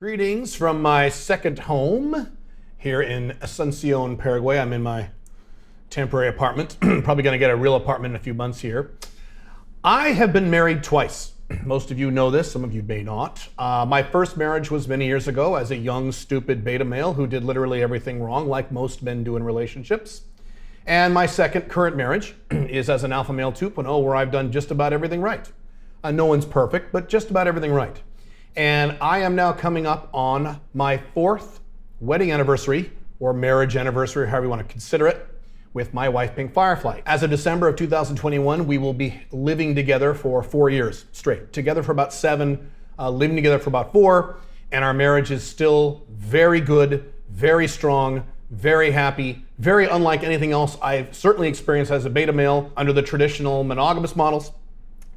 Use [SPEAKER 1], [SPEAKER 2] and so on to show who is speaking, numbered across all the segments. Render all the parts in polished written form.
[SPEAKER 1] Greetings from my second home here in Asuncion, Paraguay. I'm in my temporary apartment. Probably going to get a real apartment in a few months here. I have been married twice. Most of you know this, some of you may not. My first marriage was many years ago as a young, stupid beta male who did literally everything wrong, like most men do in relationships. And my second current marriage is as an alpha male 2.0, where I've done just about everything right. No one's perfect, but just about everything right. And I am now coming up on my fourth wedding anniversary, or marriage anniversary, however you want to consider it, with my wife, Pink Firefly. As of December of 2021, we will be living together for 4 years straight. Together for about 7, living together for about 4, and our marriage is still very good, very strong, very happy, very unlike anything else I've certainly experienced as a beta male under the traditional monogamous models.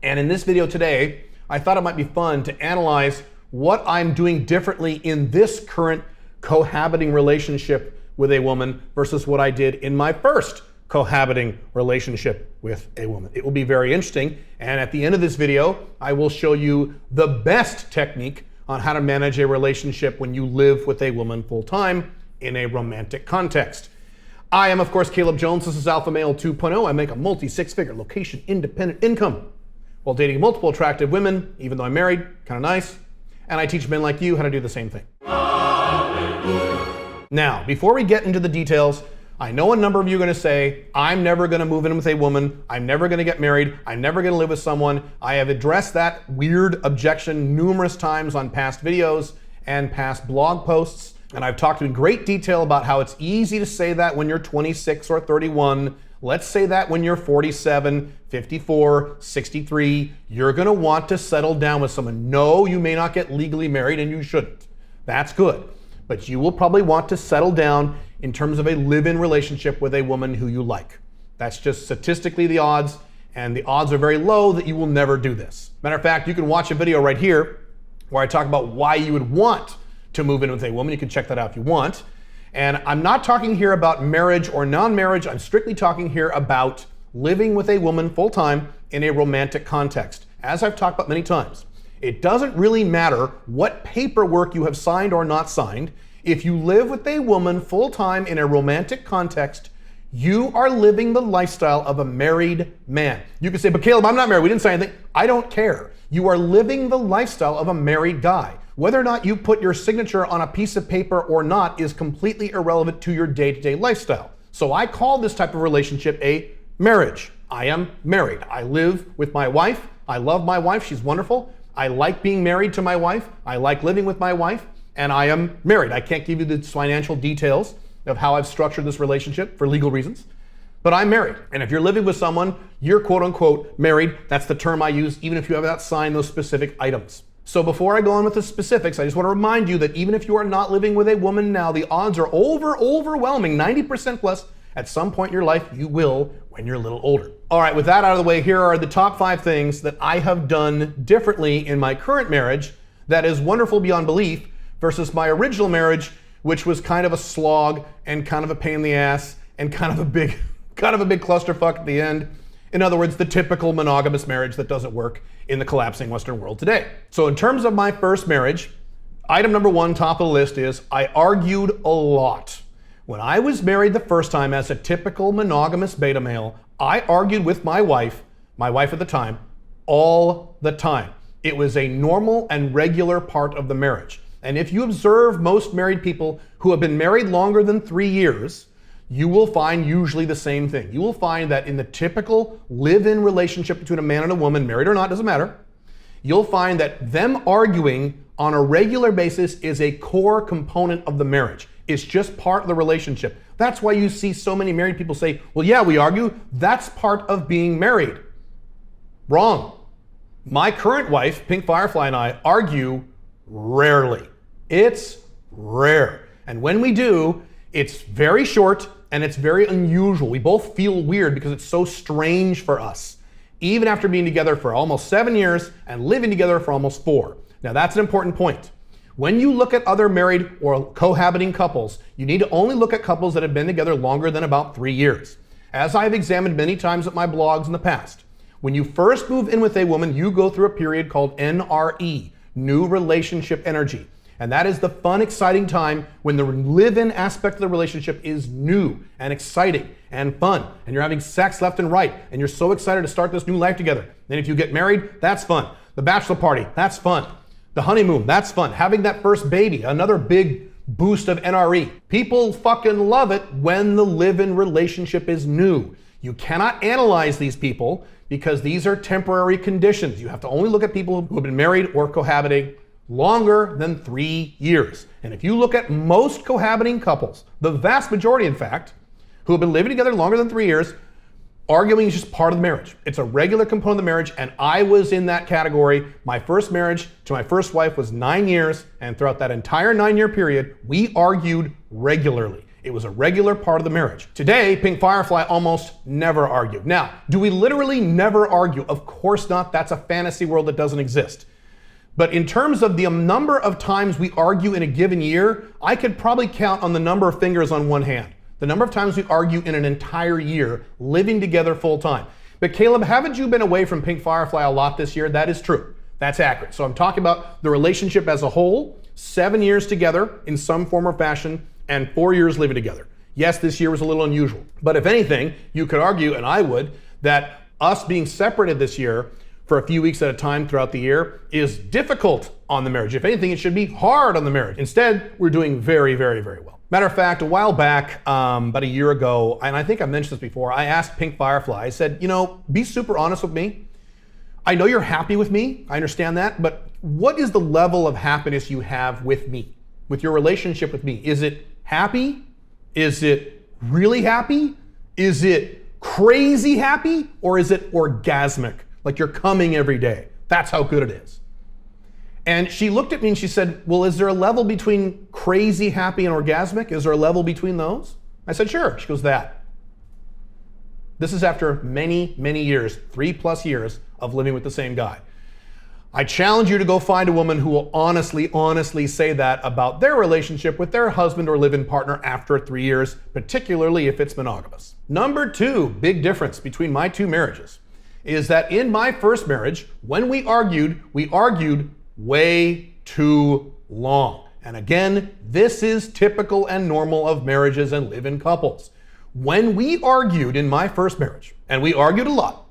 [SPEAKER 1] And in this video today, I thought it might be fun to analyze what I'm doing differently in this current cohabiting relationship with a woman versus what I did in my first cohabiting relationship with a woman. It will be very interesting. And at the end of this video, I will show you the best technique on how to manage a relationship when you live with a woman full time in a romantic context. I am, of course, Caleb Jones. This is Alpha Male 2.0. I make a multi-six-figure location independent income while dating multiple attractive women, even though I'm married, kind of nice. And I teach men like you how to do the same thing. Now, before we get into the details, I know a number of you are going to say, I'm never going to move in with a woman. I'm never going to get married. I'm never going to live with someone. I have addressed that weird objection numerous times on past videos and past blog posts. And I've talked in great detail about how it's easy to say that when you're 26 or 31. Let's say that when you're 47, 54, 63, you're going to want to settle down with someone. No, you may not get legally married, and you shouldn't. That's good. But you will probably want to settle down in terms of a live-in relationship with a woman who you like. That's just statistically the odds, and the odds are very low that you will never do this. Matter of fact, you can watch a video right here where I talk about why you would want to move in with a woman. You can check that out if you want. And I'm not talking here about marriage or non-marriage. I'm strictly talking here about living with a woman full-time in a romantic context. As I've talked about many times, it doesn't really matter what paperwork you have signed or not signed. If you live with a woman full-time in a romantic context, you are living the lifestyle of a married man. You can say, but Caleb, I'm not married. We didn't sign anything. I don't care. You are living the lifestyle of a married guy. Whether or not you put your signature on a piece of paper or not is completely irrelevant to your day-to-day lifestyle. So I call this type of relationship a marriage. I am married. I live with my wife. I love my wife. She's wonderful. I like being married to my wife. I like living with my wife, and I am married. I can't give you the financial details of how I've structured this relationship for legal reasons, but I'm married. And if you're living with someone, you're quote unquote married. That's the term I use, even if you have not signed those specific items. So before I go on with the specifics, I just want to remind you that even if you are not living with a woman now, the odds are overwhelming, 90% plus. At some point in your life, you will when you're a little older. All right, with that out of the way, here are the top 5 things that I have done differently in my current marriage that is wonderful beyond belief versus my original marriage, which was kind of a slog and kind of a pain in the ass and kind of a big clusterfuck at the end. In other words, the typical monogamous marriage that doesn't work in the collapsing Western world today. So in terms of my first marriage, item number 1, top of the list, is I argued a lot. When I was married the first time as a typical monogamous beta male, I argued with my wife at the time, all the time. It was a normal and regular part of the marriage. And if you observe most married people who have been married longer than 3 years, you will find usually the same thing. You will find that in the typical live-in relationship between a man and a woman, married or not, doesn't matter, you'll find that them arguing on a regular basis is a core component of the marriage. It's just part of the relationship. That's why you see so many married people say, well, yeah, we argue. That's part of being married. Wrong. My current wife, Pink Firefly, and I argue rarely. It's rare. And when we do, it's very short and it's very unusual. We both feel weird because it's so strange for us, even after being together for almost 7 years and living together for almost 4. Now that's an important point. When you look at other married or cohabiting couples, you need to only look at couples that have been together longer than about 3 years. As I've examined many times at my blogs in the past, when you first move in with a woman, you go through a period called NRE, new relationship energy. And that is the fun, exciting time when the live-in aspect of the relationship is new and exciting and fun. And you're having sex left and right. And you're so excited to start this new life together. Then if you get married, that's fun. The bachelor party, that's fun. The honeymoon, that's fun. Having that first baby, another big boost of NRE. People fucking love it when the live-in relationship is new. You cannot analyze these people because these are temporary conditions. You have to only look at people who have been married or cohabiting longer than 3 years. And if you look at most cohabiting couples, the vast majority, in fact, who have been living together longer than 3 years, arguing is just part of the marriage. It's a regular component of the marriage, and I was in that category. My first marriage to my first wife was 9 years, and throughout that entire 9-year period, we argued regularly. It was a regular part of the marriage. Today, Pink Firefly almost never argue. Now, do we literally never argue? Of course not. That's a fantasy world that doesn't exist. But in terms of the number of times we argue in a given year, I could probably count on the number of fingers on one hand. The number of times we argue in an entire year, living together full time. But Caleb, haven't you been away from Pink Firefly a lot this year? That is true. That's accurate. So I'm talking about the relationship as a whole, 7 years together in some form or fashion, and 4 years living together. Yes, this year was a little unusual. But if anything, you could argue, and I would, that us being separated this year for a few weeks at a time throughout the year is difficult on the marriage. If anything, it should be hard on the marriage. Instead, we're doing very, very, very well. Matter of fact, a while back, about a year ago, and I think I mentioned this before, I asked Pink Firefly, I said, be super honest with me. I know you're happy with me, I understand that, but what is the level of happiness you have with me, with your relationship with me? Is it happy? Is it really happy? Is it crazy happy? Or is it orgasmic? Like you're coming every day. That's how good it is. And she looked at me and she said, well, is there a level between crazy, happy, and orgasmic? Is there a level between those? I said, sure. She goes, that. This is after many, many years, 3+ years of living with the same guy. I challenge you to go find a woman who will honestly say that about their relationship with their husband or live-in partner after 3 years, particularly if it's monogamous. Number 2, big difference between my 2 marriages is that in my first marriage, when we argued way too long. And again, this is typical and normal of marriages and live-in couples. When we argued in my first marriage, and we argued a lot,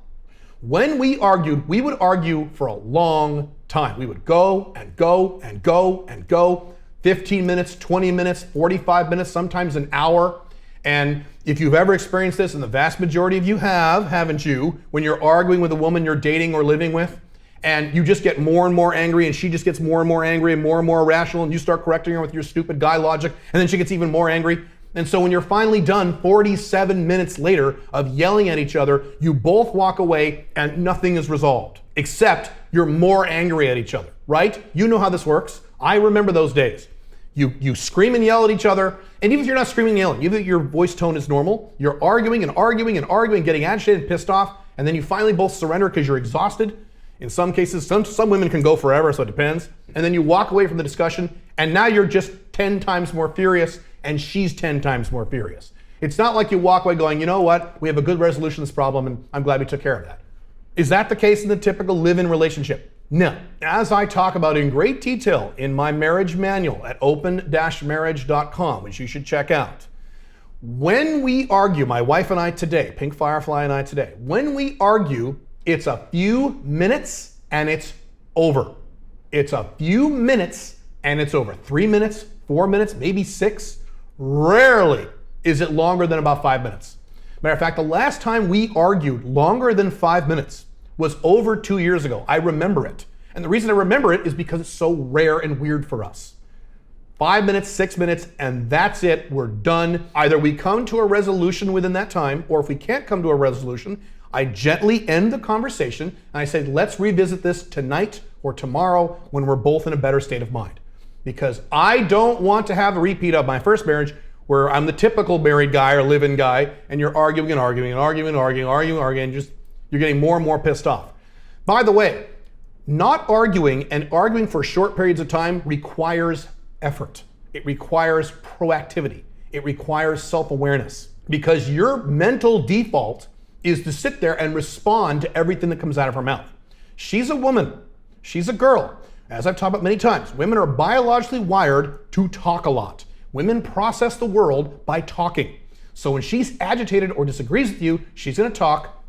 [SPEAKER 1] when we argued, we would argue for a long time. We would go and go and go and go, 15 minutes, 20 minutes, 45 minutes, sometimes an hour. And if you've ever experienced this, and the vast majority of you have, haven't you, when you're arguing with a woman you're dating or living with, and you just get more and more angry, and she just gets more and more angry and more irrational, and you start correcting her with your stupid guy logic, and then she gets even more angry. And so when you're finally done 47 minutes later of yelling at each other, you both walk away and nothing is resolved, except you're more angry at each other, right? You know how this works. I remember those days. You scream and yell at each other, and even if you're not screaming and yelling, even if your voice tone is normal, you're arguing and arguing and arguing, getting agitated and pissed off, and then you finally both surrender because you're exhausted. In some cases, some women can go forever, so it depends. And then you walk away from the discussion, and now you're just 10 times more furious, and she's 10 times more furious. It's not like you walk away going, you know what, we have a good resolution to this problem, and I'm glad we took care of that. Is that the case in the typical live-in relationship? No. As I talk about in great detail in my marriage manual at open-marriage.com, which you should check out, when we argue, my wife and I today, Pink Firefly and I today, when we argue, it's a few minutes and it's over. It's a few minutes and it's over. 3 minutes, 4 minutes, maybe 6. Rarely is it longer than about 5 minutes. Matter of fact, the last time we argued longer than 5 minutes was over 2 years ago. I remember it. And the reason I remember it is because it's so rare and weird for us. 5 minutes, 6 minutes, and that's it. We're done. Either we come to a resolution within that time, or if we can't come to a resolution, I gently end the conversation and I say, let's revisit this tonight or tomorrow when we're both in a better state of mind. Because I don't want to have a repeat of my first marriage where I'm the typical married guy or live-in guy and you're arguing and arguing and arguing and arguing, and just you're getting more and more pissed off. By the way, not arguing and arguing for short periods of time requires effort. It requires proactivity. It requires self-awareness, because your mental default is to sit there and respond to everything that comes out of her mouth. She's a woman. She's a girl. as I've talked about many times, women are biologically wired to talk a lot. Women process the world by talking. So when she's agitated or disagrees with you, she's gonna talk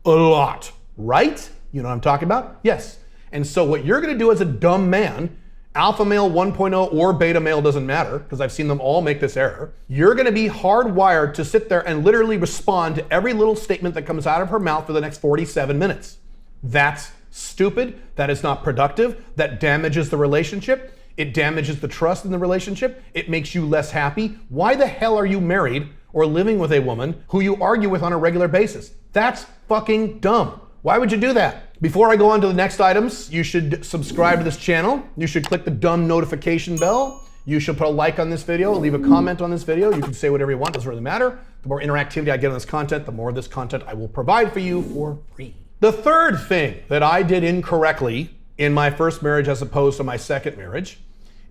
[SPEAKER 1] a lot, right? You know what I'm talking about? Yes. And so what you're gonna do as a dumb man, alpha male 1.0 or beta male, doesn't matter, because I've seen them all make this error. You're gonna be hardwired to sit there and literally respond to every little statement that comes out of her mouth for the next 47 minutes. That's stupid, that is not productive, that damages the relationship, it damages the trust in the relationship, it makes you less happy. Why the hell are you married or living with a woman who you argue with on a regular basis? That's fucking dumb. Why would you do that? Before I go on to the next items, you should subscribe to this channel. You should click the dumb notification bell. You should put a like on this video, leave a comment on this video. You can say whatever you want, doesn't really matter. The more interactivity I get on this content, the more of this content I will provide for you for free. The third thing that I did incorrectly in my first marriage as opposed to my second marriage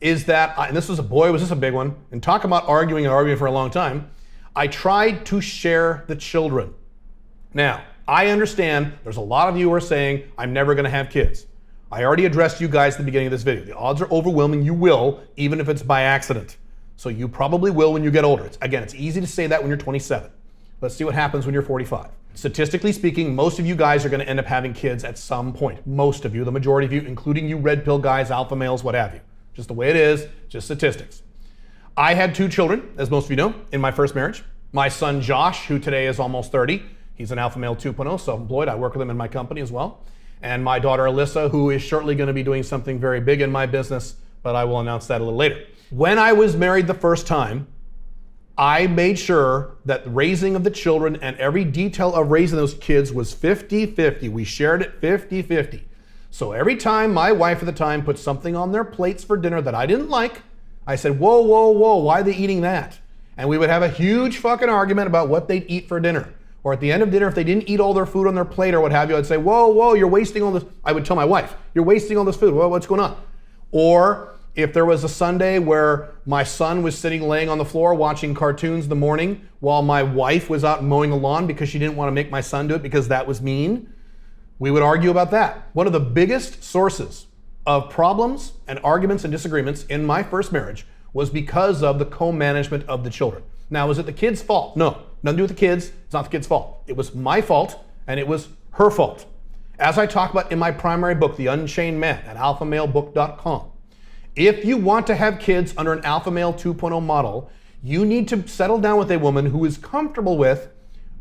[SPEAKER 1] is that, and this was a big one, and talk about arguing for a long time, I tried to share the children. Now, I understand there's a lot of you who are saying, I'm never gonna have kids. I already addressed you guys at the beginning of this video. The odds are overwhelming you will, even if it's by accident. So you probably will when you get older. It's easy to say that when you're 27. Let's see what happens when you're 45. Statistically speaking, most of you guys are gonna end up having kids at some point. Most of you, the majority of you, including you red pill guys, alpha males, what have you. Just the way it is, just statistics. I had 2 children, as most of you know, in my first marriage. My son Josh, who today is almost 30, he's an alpha male 2.0, self-employed. I work with him in my company as well. And my daughter Alyssa, who is shortly gonna be doing something very big in my business, but I will announce that a little later. When I was married the first time, I made sure that the raising of the children and every detail of raising those kids was 50-50. We shared it 50-50. So every time my wife at the time put something on their plates for dinner that I didn't like, I said, whoa, whoa, whoa, why are they eating that? And we would have a huge fucking argument about what they'd eat for dinner. Or at the end of dinner, if they didn't eat all their food on their plate or what have you, I'd say, whoa, whoa, you're wasting all this. I would tell my wife, you're wasting all this food. Well, what's going on? Or if there was a Sunday where my son was sitting laying on the floor watching cartoons in the morning while my wife was out mowing the lawn because she didn't want to make my son do it because that was mean, we would argue about that. One of the biggest sources of problems and arguments and disagreements in my first marriage was because of the co-management of the children. Now, was it the kids' fault? No, nothing to do with the kids. It's not the kids' fault. It was my fault and it was her fault. As I talk about in my primary book, The Unchained Man, at alphamalebook.com, if you want to have kids under an alpha male 2.0 model, you need to settle down with a woman who is comfortable with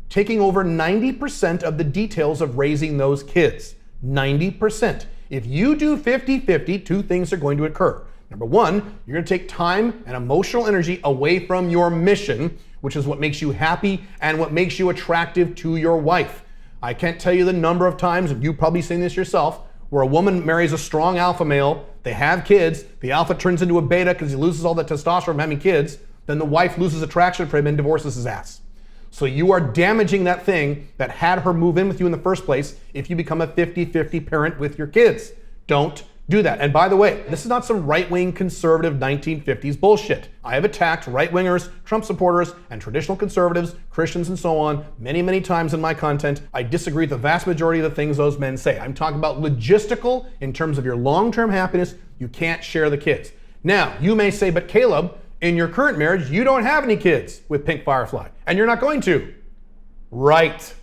[SPEAKER 1] taking over 90% of the details of raising those kids. 90%. If you do 50-50, 2 things are going to occur. Number 1, you're gonna take time and emotional energy away from your mission, which is what makes you happy and what makes you attractive to your wife. I can't tell you the number of times, and you've probably seen this yourself, where a woman marries a strong alpha male, they have kids, the alpha turns into a beta because he loses all the testosterone from having kids, then the wife loses attraction for him and divorces his ass. So you are damaging that thing that had her move in with you in the first place if you become a 50-50 parent with your kids. Don't do that. And by the way, this is not some right-wing conservative 1950s bullshit. I have attacked right-wingers, Trump supporters, and traditional conservatives, Christians and so on, many, many times in my content. I disagree with the vast majority of the things those men say. I'm talking about logistical in terms of your long-term happiness. You can't share the kids. Now, you may say, but Caleb, in your current marriage, you don't have any kids with Pink Firefly, and you're not going to. Right.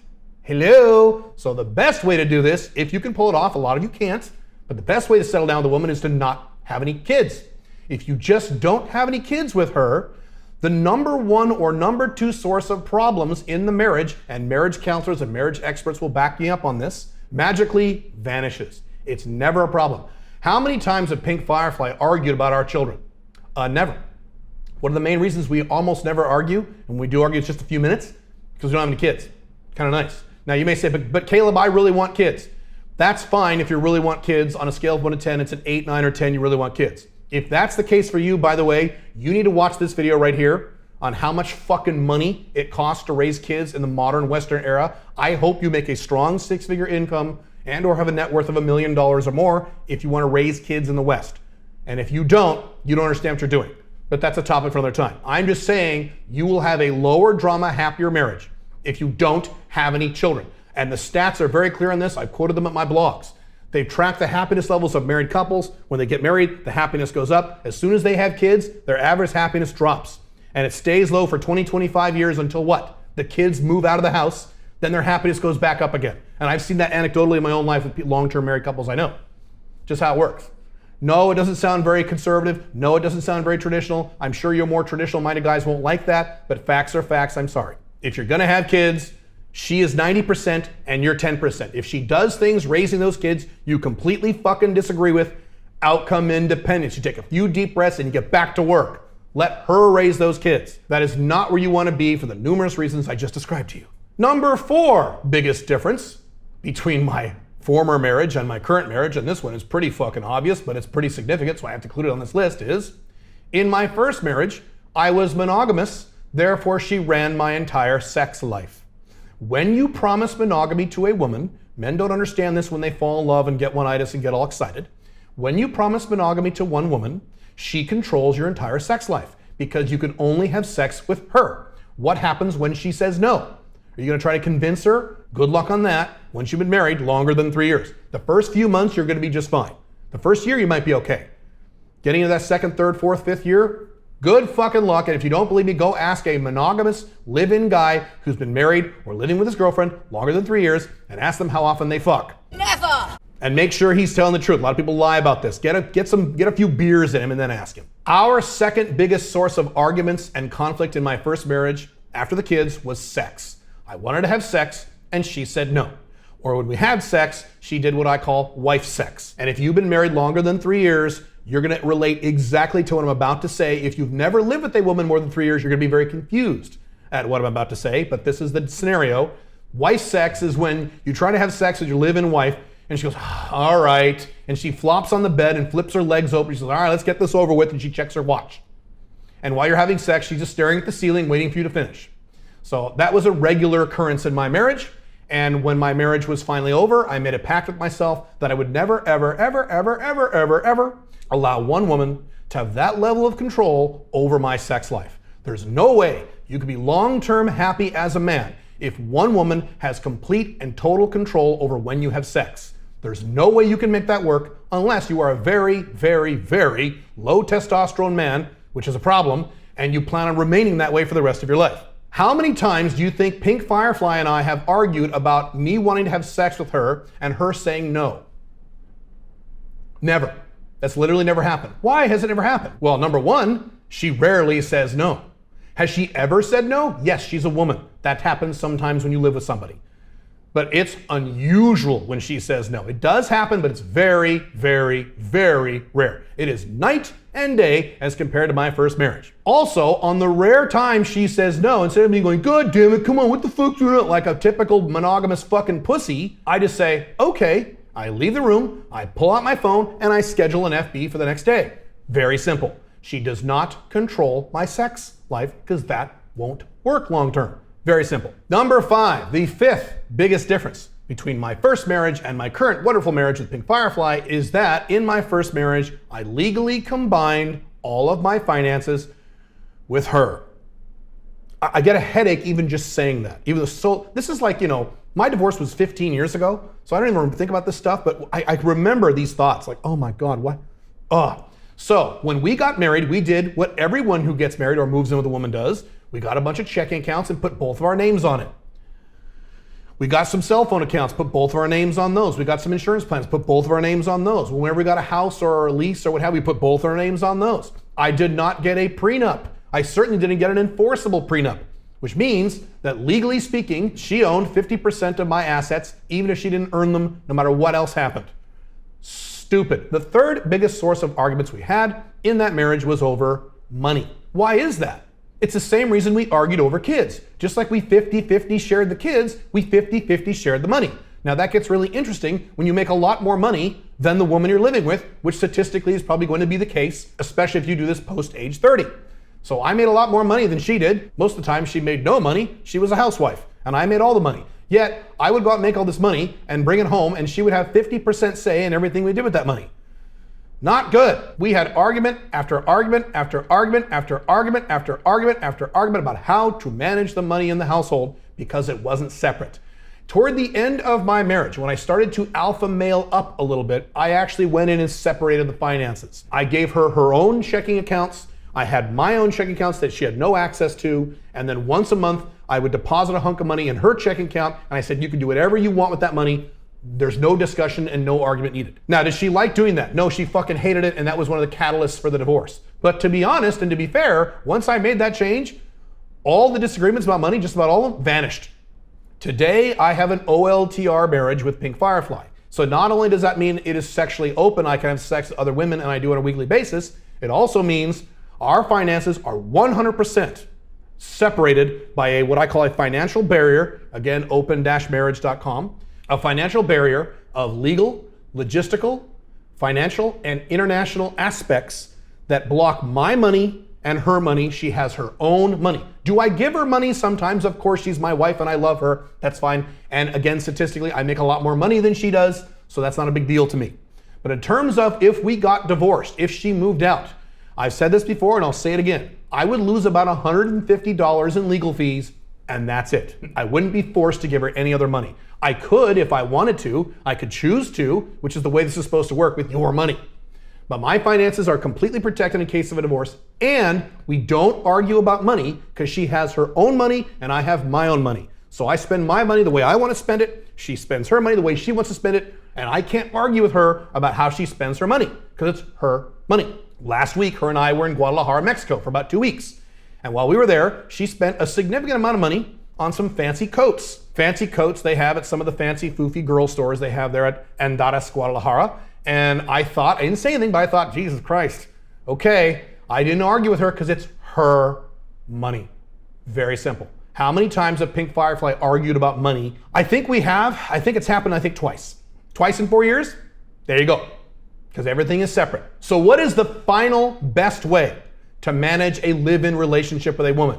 [SPEAKER 1] Hello. So the best way to do this, if you can pull it off, a lot of you can't, but the best way to settle down with a woman is to not have any kids. If you just don't have any kids with her, the number 1 or number 2 source of problems in the marriage, and marriage counselors and marriage experts will back me up on this, magically vanishes. It's never a problem. How many times have Pink Firefly argued about our children? Never. One of the main reasons we almost never argue, and when we do argue, it's just a few minutes, because we don't have any kids. Kind of nice. Now you may say, but Caleb, I really want kids. That's fine if you really want kids. On a scale of 1 to 10, it's an 8, 9, or 10, you really want kids. If that's the case for you, by the way, you need to watch this video right here on how much fucking money it costs to raise kids in the modern Western era. I hope you make a strong 6-figure income and or have a net worth of $1 million or more if you want to raise kids in the West. And if you don't understand what you're doing. But that's a topic for another time. I'm just saying you will have a lower drama, happier marriage if you don't have any children. And the stats are very clear on this. I've quoted them at my blogs. They've tracked the happiness levels of married couples. When they get married, the happiness goes up. As soon as they have kids, their average happiness drops. And it stays low for 20, 25 years until what? The kids move out of the house, then their happiness goes back up again. And I've seen that anecdotally in my own life with long-term married couples I know. Just how it works. No, it doesn't sound very conservative. No, it doesn't sound very traditional. I'm sure your more traditional-minded guys won't like that, but facts are facts. I'm sorry. If you're gonna have kids, she is 90% and you're 10%. If she does things raising those kids you completely fucking disagree with, outcome independence. You take a few deep breaths and you get back to work. Let her raise those kids. That is not where you want to be for the numerous reasons I just described to you. Number 4 biggest difference between my former marriage and my current marriage, and this one is pretty fucking obvious, but it's pretty significant, so I have to include it on this list, is in my first marriage, I was monogamous, therefore she ran my entire sex life. When you promise monogamy to a woman, men don't understand this when they fall in love and get one-itis and get all excited. When you promise monogamy to one woman, she controls your entire sex life because you can only have sex with her. What happens when she says no? Are you gonna try to convince her? Good luck on that once you've been married longer than 3 years. The first few months, you're gonna be just fine. The first year, you might be okay. Getting into that second, third, fourth, fifth year, good fucking luck. And if you don't believe me, go ask a monogamous live-in guy who's been married or living with his girlfriend longer than 3 years and ask them how often they fuck.
[SPEAKER 2] Never!
[SPEAKER 1] And make sure he's telling the truth. A lot of people lie about this. Get a few beers in him and then ask him. Our second biggest source of arguments and conflict in my first marriage after the kids was sex. I wanted to have sex and she said no. Or when we had sex, she did what I call wife sex. And if you've been married longer than 3 years, you're gonna relate exactly to what I'm about to say. If you've never lived with a woman more than 3 years, you're gonna be very confused at what I'm about to say, but this is the scenario. Wife sex is when you try to have sex with your live-in wife, and she goes, all right. And she flops on the bed and flips her legs open. She says, all right, let's get this over with. And she checks her watch. And while you're having sex, she's just staring at the ceiling, waiting for you to finish. So that was a regular occurrence in my marriage. And when my marriage was finally over, I made a pact with myself that I would never, ever, ever, ever, ever, ever, ever allow one woman to have that level of control over my sex life. There's no way you can be long-term happy as a man if one woman has complete and total control over when you have sex. There's no way you can make that work unless you are a very, very, very low testosterone man, which is a problem, and you plan on remaining that way for the rest of your life. How many times do you think Pink Firefly and I have argued about me wanting to have sex with her and her saying no? Never. That's literally never happened. Why has it never happened? Well, number one, she rarely says no. Has she ever said no? Yes, she's a woman. That happens sometimes when you live with somebody. But it's unusual when she says no. It does happen, but it's very, very, very rare. It is night and day as compared to my first marriage. Also, on the rare time she says no, instead of me going, God damn it, come on, what the fuck do you know? Like a typical monogamous fucking pussy, I just say, okay. I leave the room, I pull out my phone, and I schedule an FB for the next day. Very simple. She does not control my sex life because that won't work long term. Very simple. Number 5, the 5th biggest difference between my first marriage and my current wonderful marriage with Pink Firefly is that in my first marriage, I legally combined all of my finances with her. I get a headache even just saying that. Even though this is like, my divorce was 15 years ago, so I don't even think about this stuff, but I remember these thoughts like, oh my God, what? So when we got married, we did what everyone who gets married or moves in with a woman does. We got a bunch of checking accounts and put both of our names on it. We got some cell phone accounts, put both of our names on those. We got some insurance plans, put both of our names on those. Whenever we got a house or a lease or what have we, put both our names on those. I did not get a prenup. I certainly didn't get an enforceable prenup, which means that legally speaking, she owned 50% of my assets, even if she didn't earn them, no matter what else happened. Stupid. The third biggest source of arguments we had in that marriage was over money. Why is that? It's the same reason we argued over kids. Just like we 50-50 shared the kids, we 50-50 shared the money. Now that gets really interesting when you make a lot more money than the woman you're living with, which statistically is probably going to be the case, especially if you do this post age 30. So I made a lot more money than she did. Most of the time she made no money. She was a housewife and I made all the money. Yet I would go out and make all this money and bring it home and she would have 50% say in everything we did with that money. Not good. We had argument after argument after argument after argument after argument after argument about how to manage the money in the household because it wasn't separate. Toward the end of my marriage, when I started to alpha male up a little bit, I actually went in and separated the finances. I gave her her own checking accounts. I had my own checking accounts that she had no access to. And then once a month, I would deposit a hunk of money in her checking account. And I said, you can do whatever you want with that money. There's no discussion and no argument needed. Now, did she like doing that? No, she fucking hated it. And that was one of the catalysts for the divorce. But to be honest and to be fair, once I made that change, all the disagreements about money, just about all of them, vanished. Today, I have an OLTR marriage with Pink Firefly. So not only does that mean it is sexually open, I can have sex with other women and I do it on a weekly basis, it also means our finances are 100% separated by what I call a financial barrier, again, open-marriage.com, a financial barrier of legal, logistical, financial, and international aspects that block my money and her money. She has her own money. Do I give her money sometimes? Of course, she's my wife and I love her. That's fine. And again, statistically, I make a lot more money than she does, so that's not a big deal to me. But in terms of if we got divorced, if she moved out, I've said this before and I'll say it again, I would lose about $150 in legal fees and that's it. I wouldn't be forced to give her any other money. I could if I wanted to, I could choose to, which is the way this is supposed to work with your money. But my finances are completely protected in case of a divorce, and we don't argue about money because she has her own money and I have my own money. So I spend my money the way I want to spend it, she spends her money the way she wants to spend it, and I can't argue with her about how she spends her money because it's her money. Last week, her and I were in Guadalajara, Mexico for about 2 weeks. And while we were there, she spent a significant amount of money on some fancy coats. Fancy coats they have at some of the fancy foofy girl stores they have there at Andares, Guadalajara. And I didn't say anything, but I thought, Jesus Christ, okay. I didn't argue with her because it's her money. Very simple. How many times have Pink Firefly argued about money? I think it's happened, twice. Twice in 4 years? There you go. Because everything is separate. So what is the final best way to manage a live-in relationship with a woman?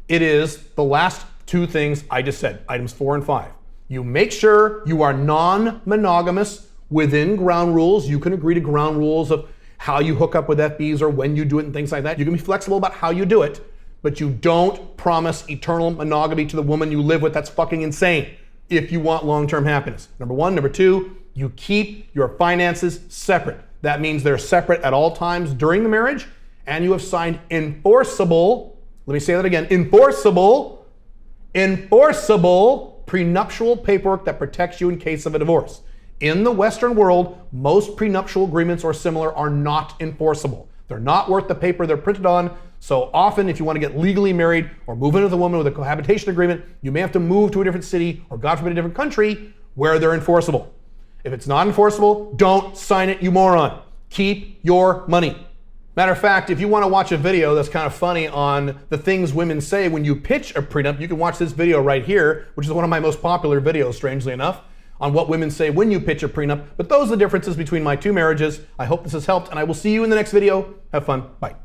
[SPEAKER 1] It is the last two things I just said, items 4 and 5. You make sure you are non-monogamous within ground rules. You can agree to ground rules of how you hook up with FBs or when you do it and things like that. You can be flexible about how you do it, but you don't promise eternal monogamy to the woman you live with. That's fucking insane if you want long-term happiness. Number one. Number two, you keep your finances separate. That means they're separate at all times during the marriage, and you have signed enforceable, let me say that again, enforceable prenuptial paperwork that protects you in case of a divorce. In the Western world, most prenuptial agreements or similar are not enforceable. They're not worth the paper they're printed on. So often, if you want to get legally married or move in with a woman with a cohabitation agreement, you may have to move to a different city or, God forbid, a different country where they're enforceable. If it's not enforceable, don't sign it, you moron. Keep your money. Matter of fact, if you want to watch a video that's kind of funny on the things women say when you pitch a prenup, you can watch this video right here, which is one of my most popular videos, strangely enough, on what women say when you pitch a prenup. But those are the differences between my two marriages. I hope this has helped, and I will see you in the next video. Have fun. Bye.